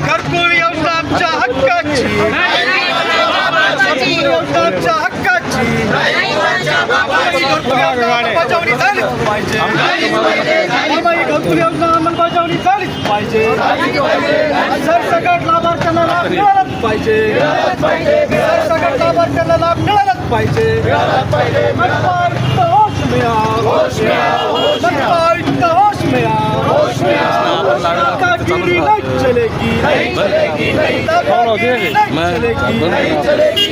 घरकुल योजना आमच्या हक्काची, आमच्या हक्काची अंमलबजावणी झालीच पाहिजे. घरकुल योजना अंमलबजावणी झालीच पाहिजे. सरसकट लाभार्थ्यांना लाभ मिळालाच पाहिजे. सरसकट लाभार्थ्यांना लाभ मिळालाच पाहिजे. मनपायुक्त होश में आओ, मनपायुक्त होश में आओ. दादागिरी नहीं चलेगी, नहीं चलेगी, नहीं चलेगी,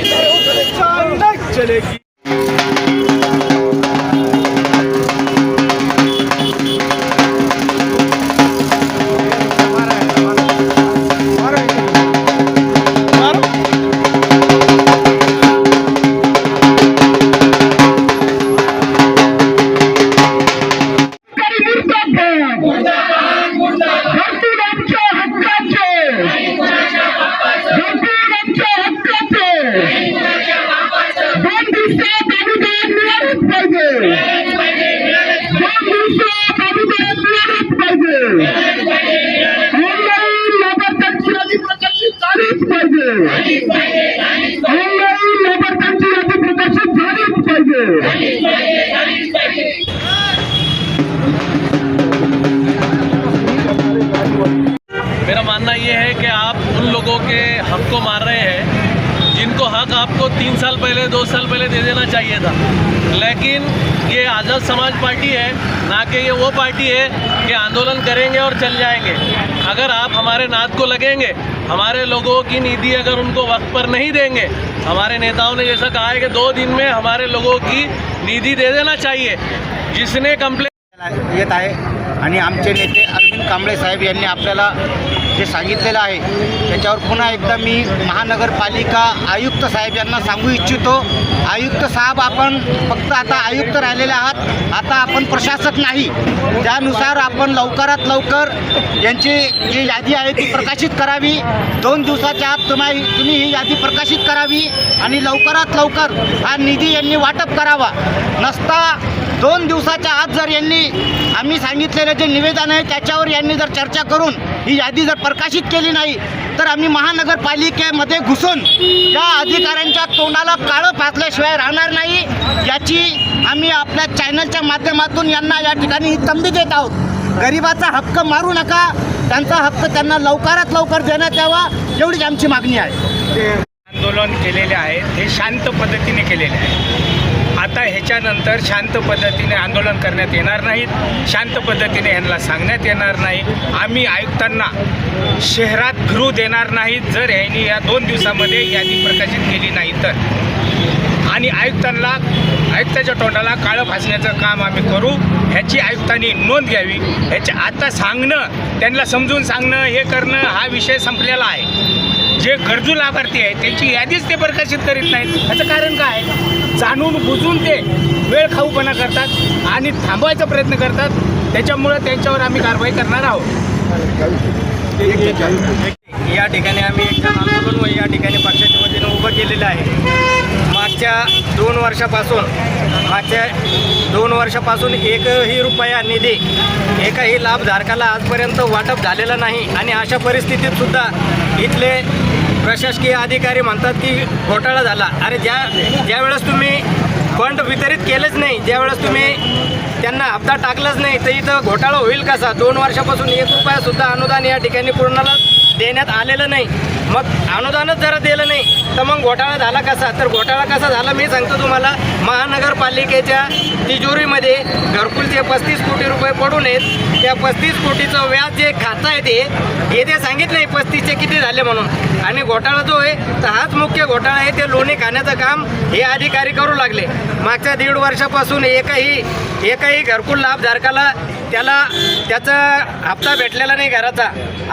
नहीं चलेगी. मेरा मानना ये है कि आप उन लोगों के हक को मार रहे हैं जिनको हक आपको 3 साल पहले 2 साल पहले दे देना चाहिए था। लेकिन ये आज़ाद समाज पार्टी है, ना कि ये वो पार्टी है कि आंदोलन करेंगे और चल जाएंगे। अगर आप हमारे नाद को लगेंगे, हमारे लोगों की निधि अगर उनको वक्त पर नहीं देंगे, हमारे नेताओं ने जैसा कहा है कि 2 दिन में हमारे लोगों की निधि दे देना चाहिए। जिसने कंप्लेंट येत आहे आणि आमचे नेते अरविंद कांबळे साहेब यांनी आपल्याला जे सांगितलेलं आहे त्याच्यावर पुन्हा एकदा मी महानगरपालिका आयुक्त साहेब यांना सांगू इच्छितो, आयुक्त साहेब आपण फक्त आता आयुक्त राहिलेले आहात, आता आपण प्रशासक नाही. त्यानुसार आपण लवकरात लवकर यांची जी यादी आहे ती प्रकाशित करावी. 2 दिवसाच्या आत तुम्ही ही यादी प्रकाशित करावी आणि लवकरात लवकर हा निधी यांनी वाटप करावा. नसता 2 दिवसाच्या आत जर यांनी आम्ही सांगितलेलं जे निवेदन आहे त्याच्यावर यांनी जर चर्चा करून ही यादी जर प्रकाशित केली नाही तर आम्ही महानगरपालिकेमध्ये घुसून या अधिकाऱ्यांच्या तोंडाला काळं फासल्याशिवाय राहणार नाही. याची आम्ही आपल्या चॅनलच्या माध्यमातून यांना या ठिकाणी ही तंबी देत आहोत. गरिबाचा हक्क मारू नका, त्यांचा हक्क त्यांना लवकरात लवकर देण्यात यावा एवढीच आमची मागणी आहे. आंदोलन केलेले आहे हे शांत पद्धतीने केलेले आहे. आता ह्याच्यानंतर शांत पद्धतीने आंदोलन करण्यात येणार नाहीत, शांत पद्धतीने यांना सांगण्यात येणार नाही. आम्ही आयुक्तांना शहरात फिरू देणार नाहीत जर यांनी या 2 दिवसामध्ये यादी प्रकाशित केली नाही तर. आणि आयुक्ताच्या तोंडाला काळं फासण्याचं काम आम्ही करू, ह्याची आयुक्तांनी नोंद घ्यावी. ह्याच्या आता सांगणं, त्यांना समजून सांगणं, हे करणं हा विषय संपलेला आहे. जे गरजू लाभार्थी आहेत त्यांची यादीच ते प्रकाशित करीत नाहीत. ह्याचं कारण काय? जाणून बुजून ते वेळ खाऊपणा करतात आणि थांबवायचा प्रयत्न करतात. त्याच्यामुळं त्यांच्यावर आम्ही कारवाई करणार आहोत. या ठिकाणी आम्ही एक आंदोलन या ठिकाणी पक्षाच्या वतीनं उभं केलेलं आहे. मागच्या 2 वर्षापासून एकही रुपया निधी एकाही लाभधारकाला आजपर्यंत वाटप झालेलं नाही. आणि अशा परिस्थितीत सुद्धा इथले प्रशासकीय अधिकारी म्हणतात की घोटाळा झाला. अरे ज्या वेळेस तुम्ही फंड वितरित केलंच नाही, ज्यावेळेस तुम्ही त्यांना हप्ता टाकलाच नाही तर इथं घोटाळा होईल कसा? 2 वर्षापासून 1 रुपयासुद्धा अनुदान या ठिकाणी पूर्णाला देण्यात आलेलं नाही. मग अनुदानच जरा दिलं नाही तर मग घोटाळा झाला कसा? तर घोटाळा कसा झाला मी सांगतो तुम्हाला. महानगरपालिकेच्या तिजोरीमध्ये घरकुलचे 35 कोटी रुपये पडून आहेत. त्या 35 कोटीचं व्याज जे खातं आहे ते सांगितलं नाही 35चे किती झाले म्हणून. आणि घोटाळा जो आहे तर हाच मुख्य घोटाळा आहे. ते लोणी खाण्याचं काम हे अधिकारी करू लागले. मागच्या 1.5 वर्षापासून एकही घरकुल लाभधारकाला त्याचा हप्ता भेटलेला नाही घराचा.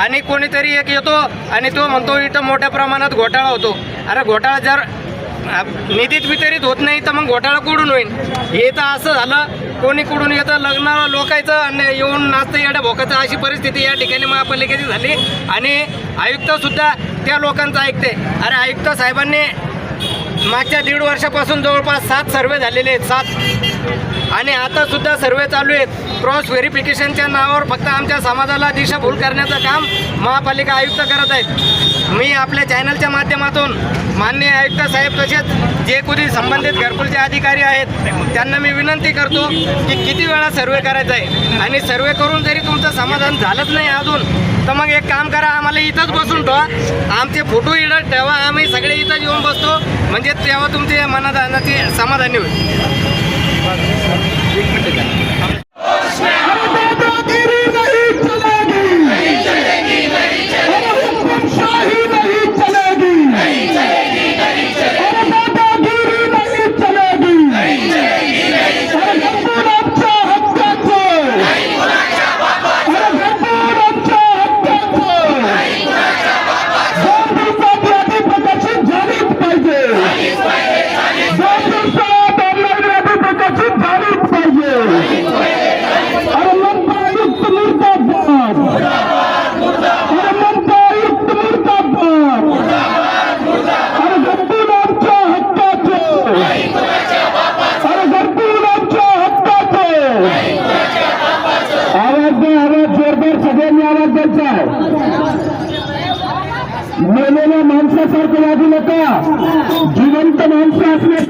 आणि कोणीतरी एक येतो आणि तो म्हणतो इथं मोठ्या प्रमाणात घोटाळा होतो. अरे घोटाळा जर निधीत वितरित होत नाही तर मग घोटाळा कुठून होईल? हे तर असं झालं, कोणी कुठून येतं लग्नाला लोकायचं आणि येऊन नाचतं येड्या भोकाचं, अशी परिस्थिती या ठिकाणी महापालिकेची झाली. आणि आयुक्तसुद्धा त्या लोकांचं ऐकते. अरे आयुक्त साहेबांनी मागच्या 1.5 वर्षापासून जवळपास 7 सर्वे झालेले आहेत, 7. आणि आता सुद्धा सर्वे चालू आहेत. क्रॉस व्हेरिफिकेशनच्या नावावर फक्त आमच्या समाजाला दिशाभूल करण्याचं काम महापालिका आयुक्त करत आहेत. मी आपल्या चॅनलच्या माध्यमातून माननीय आयुक्त साहेब तसेच जे कोणी संबंधित घरकुलचे अधिकारी आहेत त्यांना मी विनंती करतो की किती वेळा सर्वे करायचा आहे आणि सर्वे करून जरी तुमचं समाधान झालंच नाही अजून तर मग एक काम करा, आम्हाला इथंच बसून ठेवा, आमचे फोटो इथं ठेवा, आम्ही सगळे इथंच येऊन बसतो, म्हणजे तेव्हा तुमचे मनाची समाधानी होईल. मेलेल्या माणसासारखं वागू नका, जिवंत माणसं असणे